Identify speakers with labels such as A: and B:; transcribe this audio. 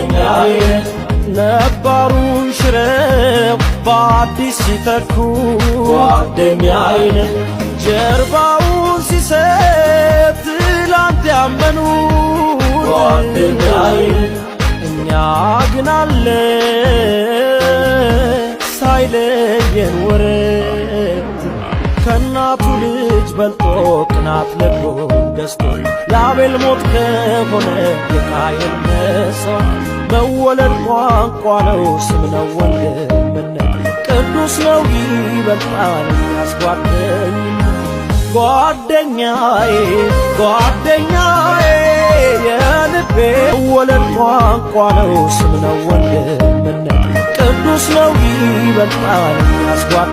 A: ጓደኛዬ ነባሩን ሽረው በአዲስ ሲተኩ ጓደኛዬ ጀርባውን ሲሰጥ ትላንት ያመኑ ጓደኛዬ እኛ ግን አለ ሳይለየን ወረት ከእናቱ ልጅ በልጦ ቅናት ልቦ ገዝቶ ለአቤል ሞት ከሆነ የቃየል መስዋዕት መወለድ ቋንቋ ነው ስም ነው ወንድምነት ቅዱስ ነው ይበልጣል ያስጓደኝነት ጓደኛዬ ጓደኛዬ የልቤ መወለድ ቋንቋ ነው ስም ነው ወንድምነት ቅዱስ ነው ይበልጣል ያስጓደኝነት